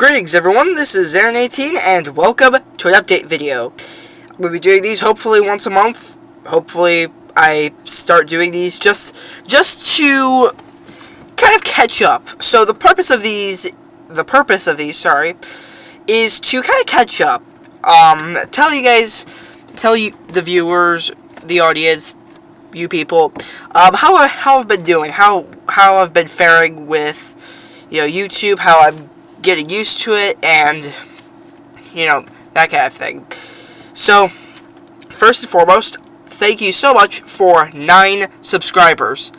Greetings everyone, this is Aaron18 and welcome to an update video. I'm going to be doing these hopefully once a month. Hopefully I start doing these just to kind of catch up. So the purpose of these, is to kind of catch up. Tell you the viewers, the audience, you people, how I've been doing, how I've been faring with, YouTube, how I'm getting used to it, and, that kind of thing. So, first and foremost, thank you so much for 9 subscribers.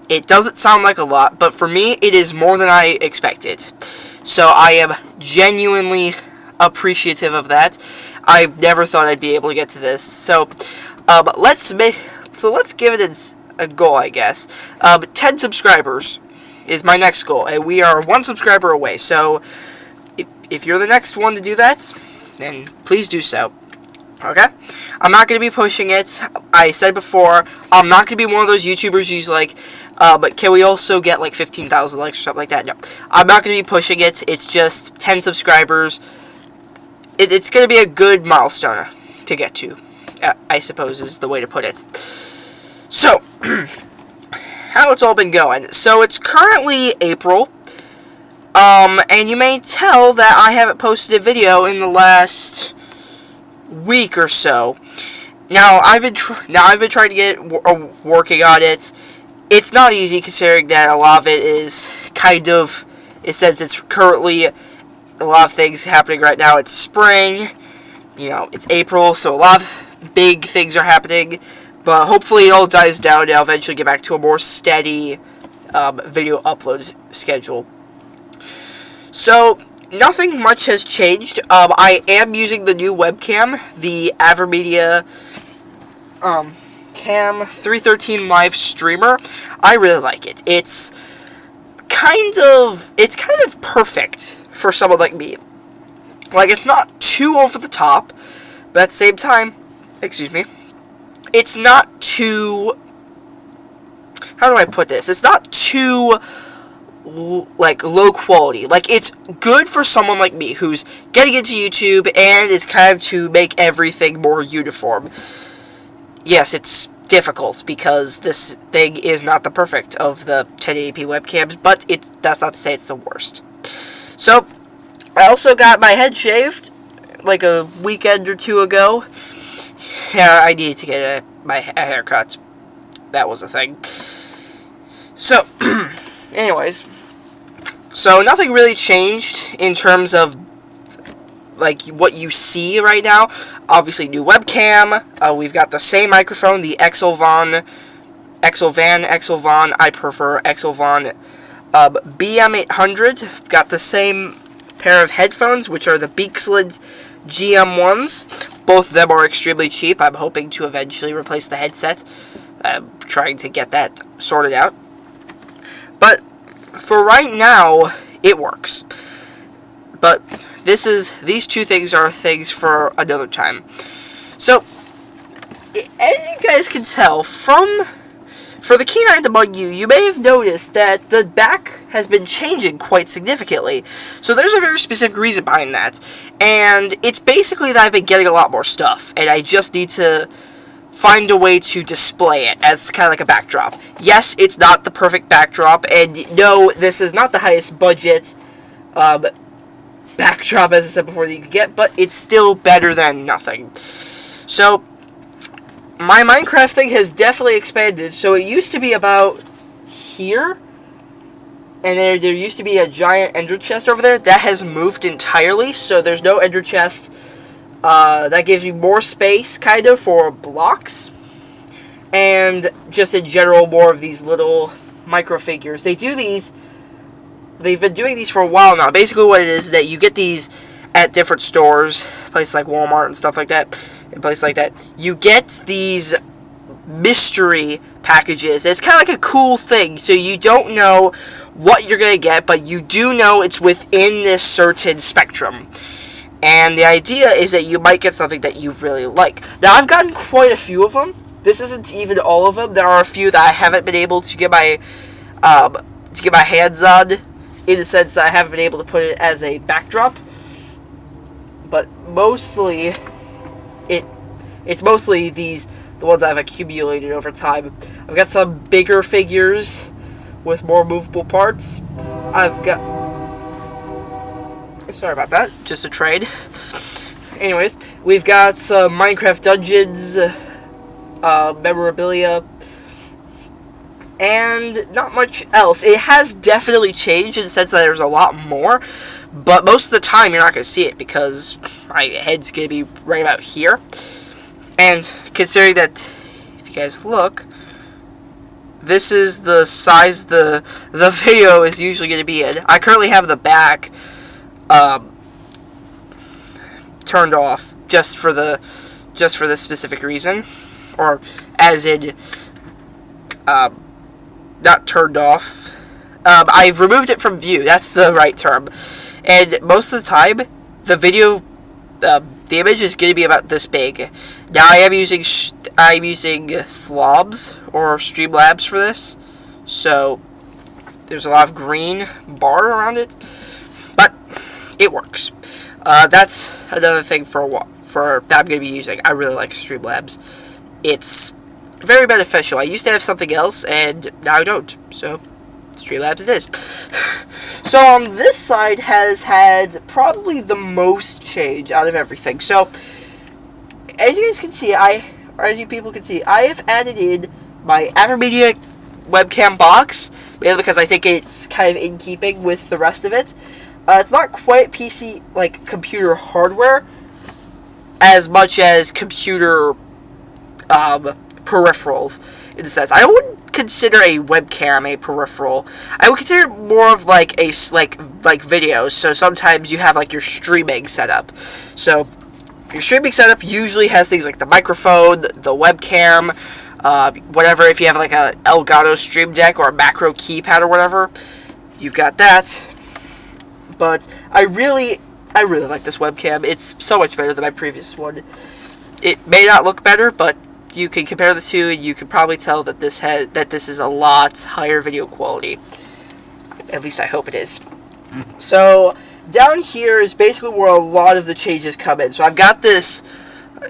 It doesn't sound like a lot, but for me, it is more than I expected. So, I am genuinely appreciative of that. I never thought I'd be able to get to this. So, let's give it a goal, I guess. 10 subscribers is my next goal, and we are 1 subscriber away. So, if you're the next one to do that, then please do so. Okay? I'm not going to be pushing it. I said before, I'm not going to be one of those YouTubers who's like, but can we also get like 15,000 likes or something like that? No. I'm not going to be pushing it. It's just 10 subscribers. It's going to be a good milestone to get to, I suppose is the way to put it. So, how it's all been going. So, it's currently April, and you may tell that I haven't posted a video in the last week or so. Now, I've been trying to get working on it. It's not easy considering that a lot of it is since it's currently a lot of things happening right now. It's spring, it's April, so a lot of big things are happening. But hopefully it all dies down and I'll eventually get back to a more steady video upload schedule. So, nothing much has changed. I am using the new webcam, the Nvidia Cam 313 Live Streamer. I really like it. It's kind of perfect for someone like me. Like, it's not too over the top, but at the same time, it's not too, how do I put this? It's not too, low quality. Like, it's good for someone like me who's getting into YouTube and is kind of to make everything more uniform. Yes, it's difficult because this thing is not the perfect of the 1080p webcams, but that's not to say it's the worst. So, I also got my head shaved, like a weekend or two ago. Yeah, I needed to get a haircut. That was a thing. So, anyways. So, nothing really changed in terms of, what you see right now. Obviously, new webcam. We've got the same microphone, the Exelvan. I prefer Exelvan BM800. Got the same pair of headphones, which are the Beaksland GM1s. Both of them are extremely cheap. I'm hoping to eventually replace the headset. I'm trying to get that sorted out. But for right now, it works. But these two things are things for another time. So, as you guys can tell, for the keen-eyed among you, you may have noticed that the back has been changing quite significantly. So there's a very specific reason behind that. And it's basically that I've been getting a lot more stuff, and I just need to find a way to display it as kind of like a backdrop. Yes, it's not the perfect backdrop, and no, this is not the highest budget backdrop, as I said before, that you could get, but it's still better than nothing. So, my Minecraft thing has definitely expanded. So it used to be about here, and there used to be a giant ender chest over there. That has moved entirely, so there's no ender chest. That gives you more space, kind of, for blocks, and just in general, more of these little micro figures. They've been doing these for a while now. Basically what it is that you get these at different stores, places like Walmart and stuff like that, you get these mystery packages. It's kind of like a cool thing, so you don't know what you're going to get, but you do know it's within this certain spectrum. And the idea is that you might get something that you really like. Now, I've gotten quite a few of them. This isn't even all of them. There are a few that I haven't been able to get my hands on in the sense that I haven't been able to put it as a backdrop. But mostly, it's mostly the ones I've accumulated over time. I've got some bigger figures with more movable parts. I've got... Sorry about that. Just a trade. Anyways, we've got some Minecraft Dungeons memorabilia, and not much else. It has definitely changed in the sense that there's a lot more, but most of the time you're not going to see it because my head's going to be right about here. And considering that, if you guys look, this is the size the video is usually going to be in. I currently have the back turned off just for this specific reason, or as in not turned off. I've removed it from view. That's the right term. And most of the time, the video, the image is going to be about this big. Now I'm using slobs or Streamlabs for this, so there's a lot of green bar around it, but it works. That's another thing that I'm going to be using. I really like Streamlabs. It's very beneficial. I used to have something else, and now I don't. So, Streamlabs it is. So, this side has had probably the most change out of everything. So, as you guys can see, as you people can see, I have added in my Nvidia webcam box, mainly because I think it's kind of in keeping with the rest of it. It's not quite PC, like, computer hardware, as much as computer, peripherals, in a sense. I wouldn't consider a webcam a peripheral. I would consider it more of, like, like videos, so sometimes you have, like, your streaming setup. So, your streaming setup usually has things like the microphone, the webcam, whatever. If you have, like, a Elgato Stream Deck or a macro keypad or whatever, you've got that. But I really like this webcam. It's so much better than my previous one. It may not look better, but you can compare the two, and you can probably tell that this is a lot higher video quality. At least I hope it is. So down here is basically where a lot of the changes come in. So I've got this.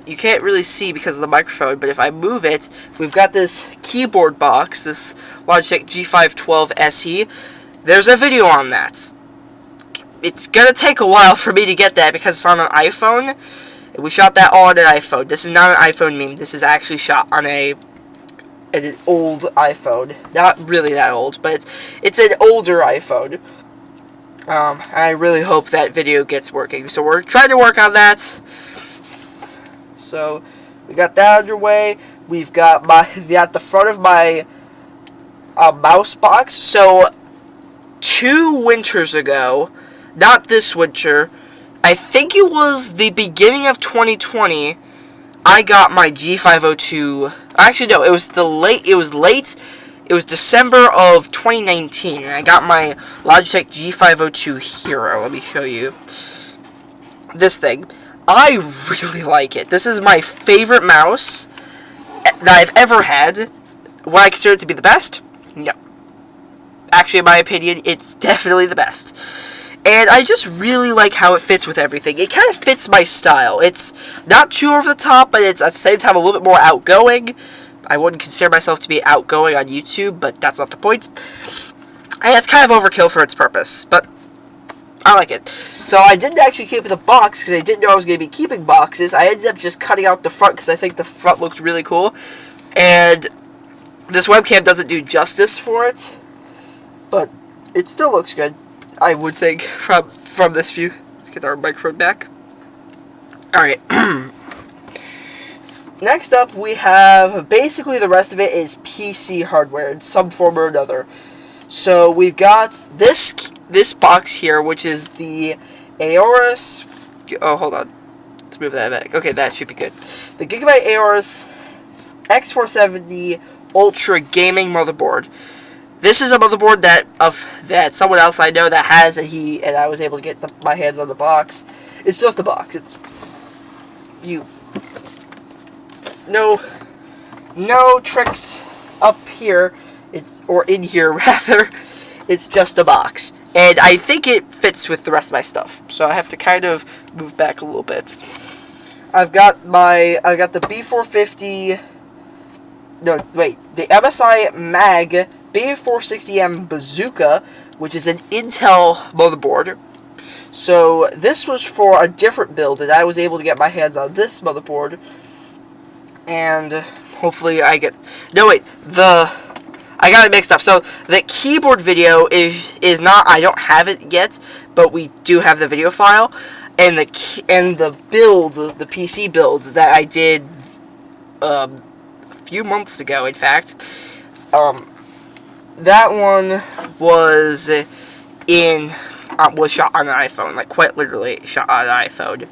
You can't really see because of the microphone, but if I move it, we've got this keyboard box, this Logitech G512 SE. There's a video on that. It's gonna take a while for me to get that because it's on an iPhone. We shot that all on an iPhone. This is not an iPhone meme. This is actually shot on an old iPhone. Not really that old, but it's an older iPhone. I really hope that video gets working. So we're trying to work on that. So we got that underway. We've got the front of my mouse box. So 2 winters ago, not this winter, I think it was the beginning of 2020, I got my G502. Actually, no, it was late. It was December of 2019, and I got my Logitech G502 Hero. Let me show you this thing. I really like it. This is my favorite mouse that I've ever had. Would I consider it to be the best? No. Actually, in my opinion, it's definitely the best. And I just really like how it fits with everything. It kind of fits my style. It's not too over the top, but it's at the same time a little bit more outgoing. I wouldn't consider myself to be outgoing on YouTube, but that's not the point. And it's kind of overkill for its purpose, but I like it. So I didn't actually keep the box, because I didn't know I was going to be keeping boxes. I ended up just cutting out the front, because I think the front looked really cool. And this webcam doesn't do justice for it, but it still looks good, I would think, from this view. Let's get our microphone back. Alright. Next up, we have, basically the rest of it is PC hardware in some form or another. So we've got this box here, which is the Aorus. Oh, hold on. Let's move that back. Okay, that should be good. The Gigabyte Aorus X470 Ultra Gaming motherboard. This is a motherboard that someone else I know that has, and I was able to get my hands on the box. It's just a box. It's no tricks up here. Or in here rather. It's just a box. And I think it fits with the rest of my stuff. So I have to kind of move back a little bit. I've got the B450. No, wait. The MSI Mag B460M Bazooka, which is an Intel motherboard. So this was for a different build, and I was able to get my hands on this motherboard. And hopefully I get... No, wait. I got it mixed up. So the keyboard video is not... I don't have it yet, but we do have the video file. And the build, the PC build that I did a few months ago, in fact, that one was was shot on an iPhone, like quite literally shot on an iPhone.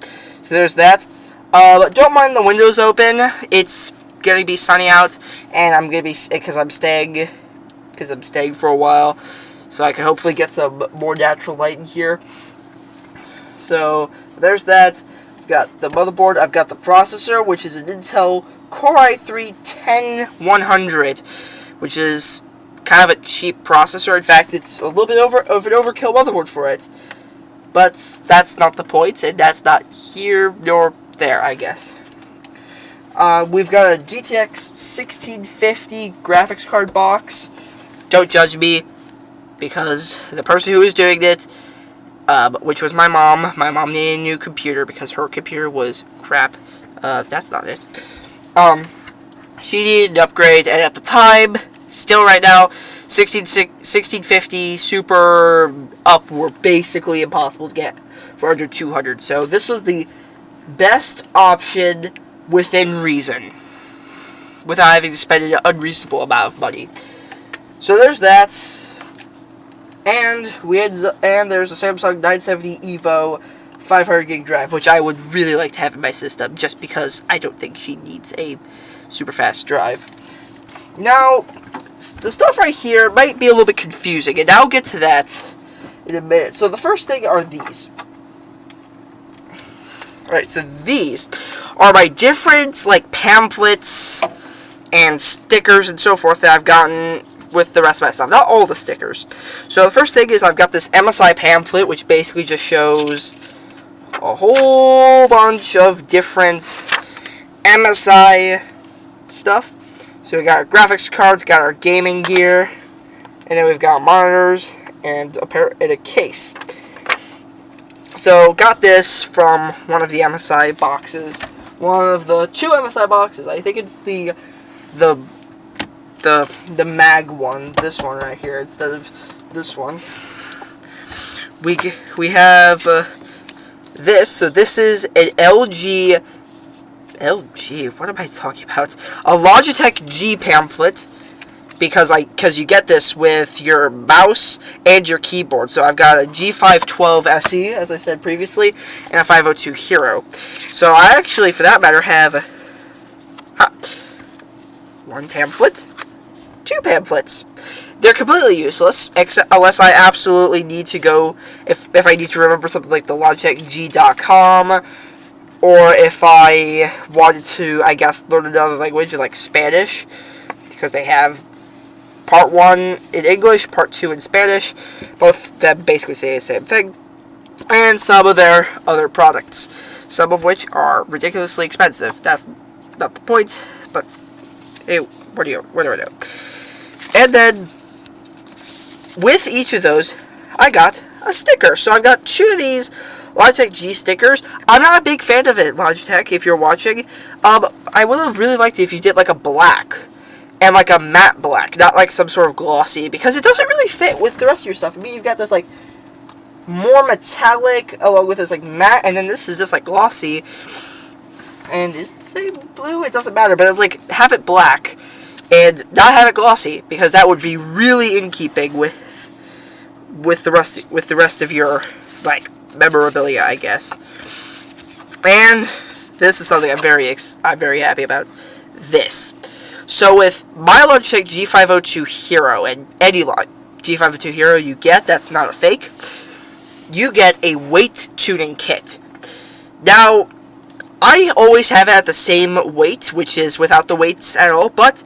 So there's that. But don't mind the windows open. It's gonna be sunny out, and I'm gonna be because I'm staying for a while, so I can hopefully get some more natural light in here. So there's that. I've got the motherboard. I've got the processor, which is an Intel Core i3-10100, which is kind of a cheap processor. In fact, it's a little bit of an overkill motherboard for it. But that's not the point, and that's not here nor there, I guess. We've got a GTX 1650 graphics card box. Don't judge me, because the person who was doing it, which was my mom needed a new computer because her computer was crap. That's not it. She needed an upgrade, and at the time, still right now, 1650 Super up were basically impossible to get for under 200. So this was the best option within reason, without having to spend an unreasonable amount of money. So there's that. And there's a Samsung 970 EVO 500 gig drive, which I would really like to have in my system, just because I don't think she needs a super fast drive. Now, the stuff right here might be a little bit confusing, and I'll get to that in a minute. So the first thing are these. Alright, so these are my different, like, pamphlets and stickers and so forth that I've gotten with the rest of my stuff. Not all the stickers. So the first thing is I've got this MSI pamphlet, which basically just shows a whole bunch of different MSI stuff. So we got our graphics cards, got our gaming gear, and then we've got monitors and a case. So got this from one of the MSI boxes. One of the two MSI boxes. I think it's the mag one, this one right here, instead of this one. We have this. So this is an LG, what am I talking about? A Logitech G pamphlet, because you get this with your mouse and your keyboard. So I've got a G512 SE, as I said previously, and a 502 Hero. So I actually, for that matter, have one pamphlet, two pamphlets. They're completely useless, unless I absolutely need to go, if I need to remember something like the LogitechG.com, or if I wanted to, I guess, learn another language, like Spanish, because they have part 1 in English, part 2 in Spanish. Both of them basically say the same thing. And some of their other products, some of which are ridiculously expensive. That's not the point, but hey, what do I do? And then, with each of those, I got a sticker. So I've got 2 of these Logitech G stickers. I'm not a big fan of it, Logitech, if you're watching. I would have really liked it if you did like a black, and like a matte black, not like some sort of glossy, because it doesn't really fit with the rest of your stuff. I mean, you've got this like more metallic, along with this like matte, and then this is just like glossy. And is it the same blue? It doesn't matter, but it's like, have it black, and not have it glossy, because that would be really in keeping with the rest of your, like, memorabilia, I guess. And this is something I'm very happy about. This. So with my Logitech G502 Hero, and any G502 Hero you get, that's not a fake, you get a weight tuning kit. Now, I always have it at the same weight, which is without the weights at all, but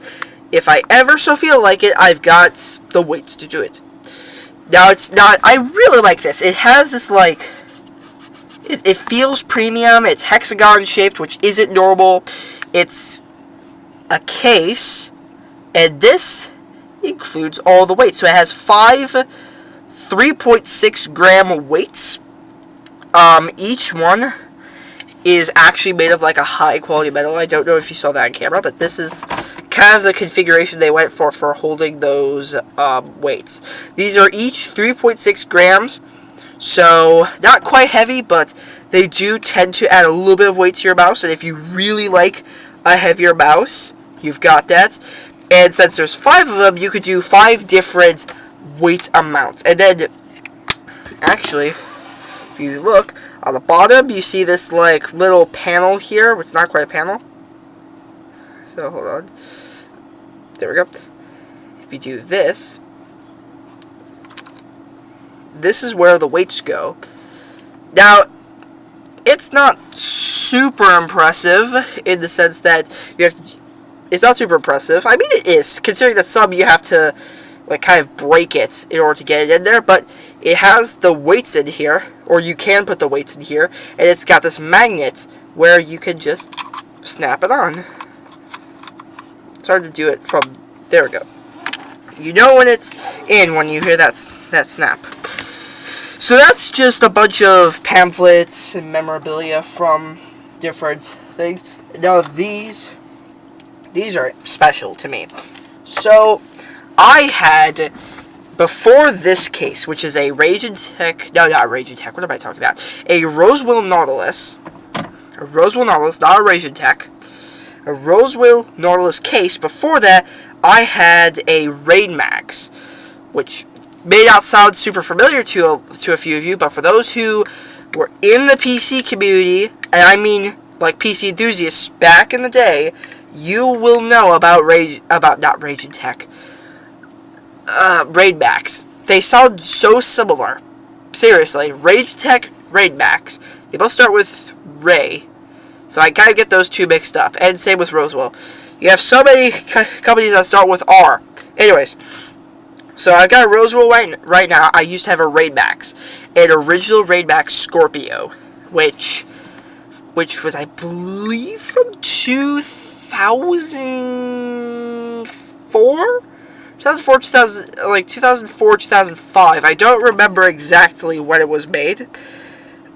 if I ever so feel like it, I've got the weights to do it. Now, it's not... I really like this. It has this, like... It feels premium. It's hexagon-shaped, which isn't normal. It's a case, and this includes all the weights. So it has 5 3.6-gram weights. Each one is actually made of like a high-quality metal. I don't know if you saw that on camera, but this is kind of the configuration they went for holding those weights. These are each 3.6 grams, so not quite heavy, but they do tend to add a little bit of weight to your mouse, and if you really like a heavier mouse, you've got that. And since there's 5 of them, you could do 5 different weight amounts. And then, actually, if you look, on the bottom, you see this, like, little panel here. It's not quite a panel. So, hold on. There we go. If you do this, this is where the weights go. Now, it's not super impressive in the sense that you have to... It's not super impressive. I mean, it is, considering that some you have to, like, kind of break it in order to get it in there, but it has the weights in here, or you can put the weights in here, and it's got this magnet where you can just snap it on. It's hard to do it from... There we go. You know when it's in when you hear that snap. So that's just a bunch of pamphlets and memorabilia from different things. Now these are special to me. So I had, before this case, which is a Radeon Tech, no, not a Radeon Tech, what am I talking about? A Roswell Nautilus, not a Radeon Tech, a Roswell Nautilus case. Before that, I had a Raid Max, which may not sound super familiar to a few of you, but for those who were in the PC community, and I mean like PC enthusiasts back in the day, you will know about Raid Max. They sound so similar. Seriously, Raid Tech, Raid Max. They both start with Ray, so I kind of get those two mixed up. And same with Roswell. You have so many companies that start with R. Anyways. So I've got a Roswell right now. I used to have a Raid Max, an original Raid Max Scorpio, which was, I believe, from 2004, 2005. I don't remember exactly when it was made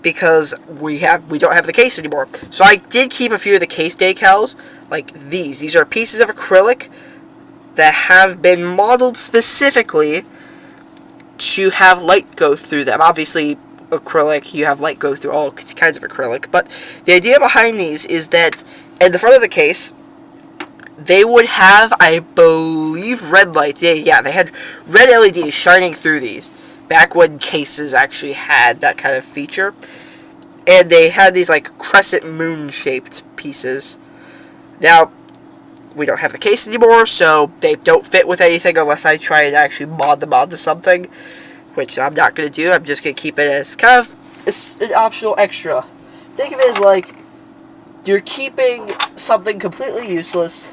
because we don't have the case anymore. So I did keep a few of the case decals, like these. These are pieces of acrylic that have been modeled specifically to have light go through them. Obviously, acrylic, you have light go through all kinds of acrylic, but the idea behind these is that in the front of the case, they would have, I believe, red lights. Yeah, they had red LEDs shining through these, back when cases actually had that kind of feature. And they had these, like, crescent moon-shaped pieces. Now, we don't have the case anymore, so they don't fit with anything unless I try and actually mod them onto something, which I'm not going to do. I'm just going to keep it as kind of an optional extra. Think of it as like you're keeping something completely useless,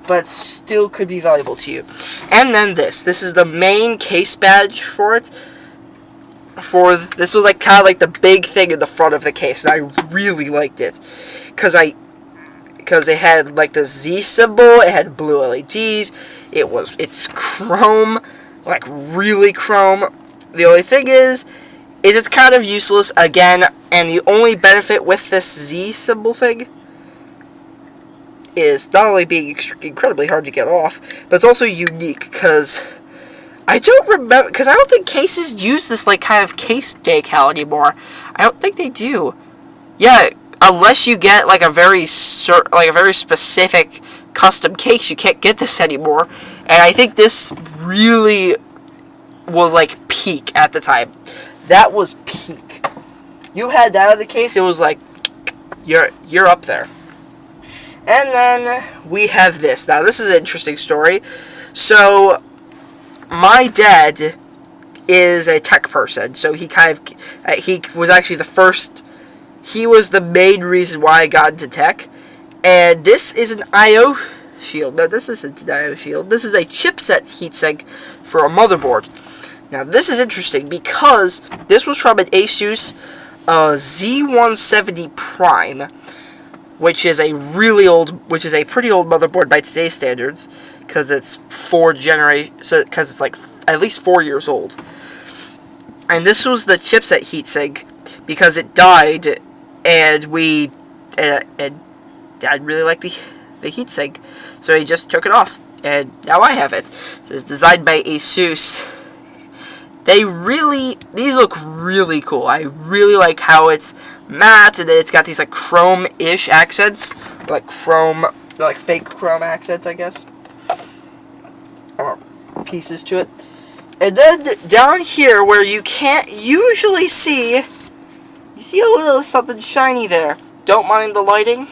but still could be valuable to you. And then this is the main case badge for it. This was like kind of like the big thing in the front of the case, and I really liked it because it had like the Z symbol, it had blue LEDs, it's chrome, like really chrome. The only thing is it's kind of useless again, and the only benefit with this Z symbol thing is not only being incredibly hard to get off, but it's also unique, because I don't remember, because I don't think cases use this like kind of case decal anymore. I don't think they do. Yeah, unless you get like a very specific custom case, you can't get this anymore. And I think this really was like peak at the time. That was peak. You had that in the case, it was like you're up there. And then we have this. Now this is an interesting story. So my dad is a tech person, so he was actually the first. He was the main reason why I got into tech. And this is an I/O shield. No, this isn't an I/O shield. This is a chipset heatsink for a motherboard. Now this is interesting because this was from an Asus Z170 Prime, which is a pretty old motherboard by today's standards, because it's because it's like at least 4 years old. And this was the chipset heatsink, because it died, and Dad really liked the heatsink, so he just took it off, and now I have it. So it's designed by Asus. These look really cool. I really like how it's matte, and then it's got these like chrome-ish accents, like fake chrome accents, I guess, or pieces to it. And then down here, where you can't usually see, you see a little something shiny there. Don't mind the lighting.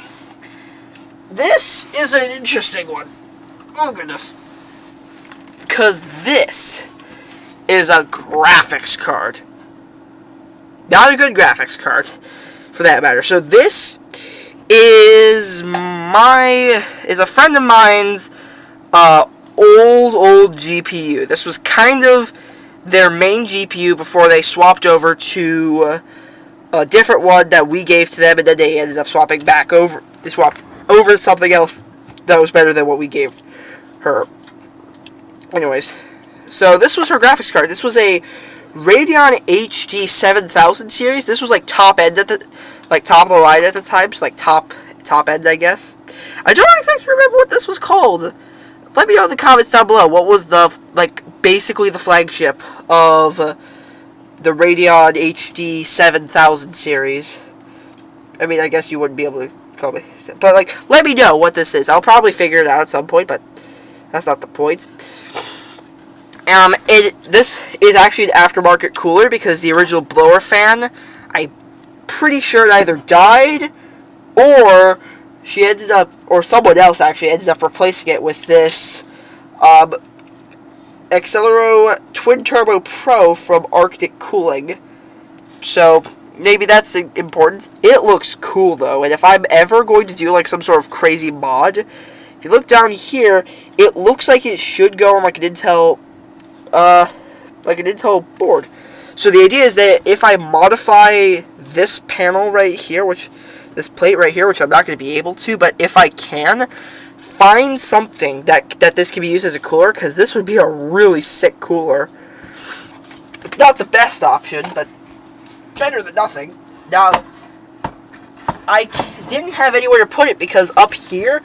This is an interesting one. Oh goodness. Because this is a graphics card. Not a good graphics card, for that matter. So this is a friend of mine's old GPU. This was kind of their main GPU before they swapped over to a different one that we gave to them, and then they ended up swapping back over. They swapped over something else that was better than what we gave her. Anyways, so this was her graphics card. This was a Radeon HD 7000 series. This was like top end top of the line at the time, so like top end, I guess. I don't exactly remember what this was called. Let me know in the comments down below. What was basically the flagship of the Radeon HD 7000 series? I mean, I guess you wouldn't be able to call me, but let me know what this is. I'll probably figure it out at some point, but that's not the point. This is actually an aftermarket cooler, because the original blower fan, I'm pretty sure it either died, or someone else actually ended up replacing it with this Accelero Twin Turbo Pro from Arctic Cooling. So maybe that's important. It looks cool though, and if I'm ever going to do like some sort of crazy mod, if you look down here, it looks like it should go on like an Intel board. So the idea is that if I modify this panel right here, this plate right here, which I'm not going to be able to, but if I can find something that this can be used as a cooler, because this would be a really sick cooler. It's not the best option, but it's better than nothing. Now, I didn't have anywhere to put it, because up here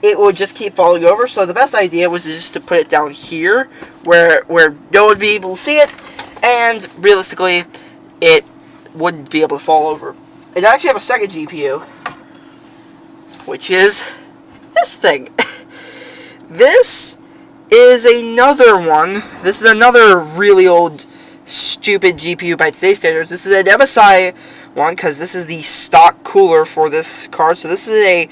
it would just keep falling over, so the best idea was just to put it down here where no one would be able to see it, and realistically it wouldn't be able to fall over. And I actually have a second GPU, which is this thing. This is another one. This is another really old, stupid GPU by today's standards. This is an MSI one, because this is the stock cooler for this card. So this is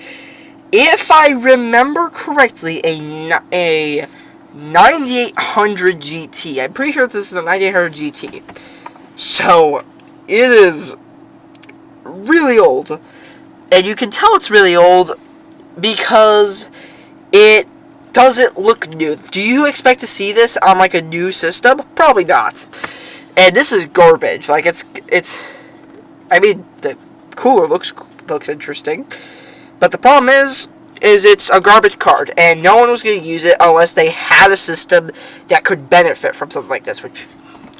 if I remember correctly, a 9800 GT. I'm pretty sure this is a 9800 GT. So it is really old, and you can tell it's really old because it doesn't look new. Do you expect to see this on like a new system? Probably not. And this is garbage. Like I mean, the cooler looks interesting, but the problem is it's a garbage card, and no one was going to use it unless they had a system that could benefit from something like this. Which,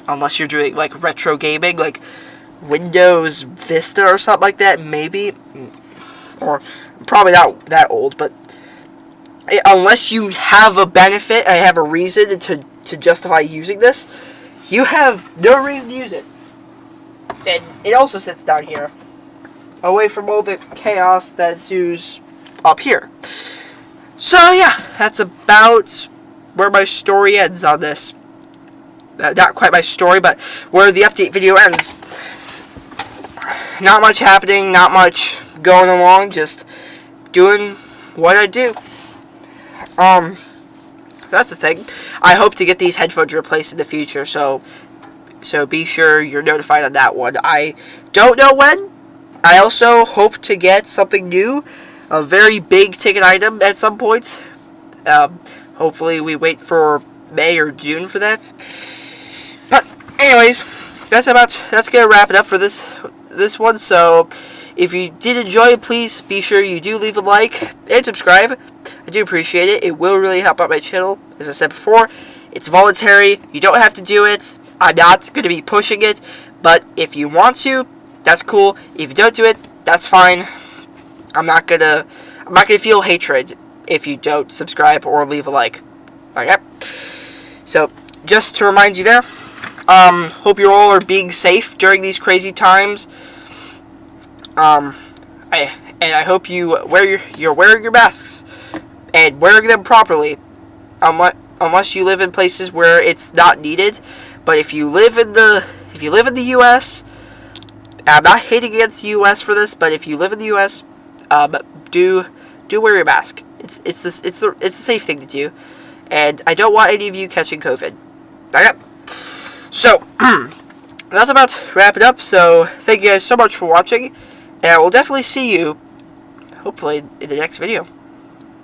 unless you're doing like retro gaming, like Windows Vista or something like that, maybe, or probably not that old, but unless you have a benefit and have a reason to justify using this, you have no reason to use it. And it also sits down here, away from all the chaos that ensues up here. So yeah, that's about where my story ends on this. Not quite my story, but where the update video ends. Not much happening, not much going along, just doing what I do. That's the thing. I hope to get these headphones replaced in the future, so be sure you're notified on that one. I don't know when. I also hope to get something new, a very big ticket item at some point. Hopefully we wait for May or June for that. But Anyways, that's gonna wrap it up for this one. So, if you did enjoy, please be sure you do leave a like and subscribe. I do appreciate it. It will really help out my channel. As I said before, it's voluntary. You don't have to do it. I'm not gonna be pushing it, but if you want to, that's cool. If you don't do it, that's fine. I'm not gonna feel hatred if you don't subscribe or leave a like. Okay. So, just to remind you there, hope you all are being safe during these crazy times. I hope you're wearing your masks and wearing them properly, unless you live in places where it's not needed. But if you live in the U.S., I'm not hating against the U.S. for this, but if you live in the U.S., do wear your mask. It's a safe thing to do, and I don't want any of you catching COVID. Okay. So, that's about to wrap it up. So, thank you guys so much for watching, and I will definitely see you, hopefully, in the next video.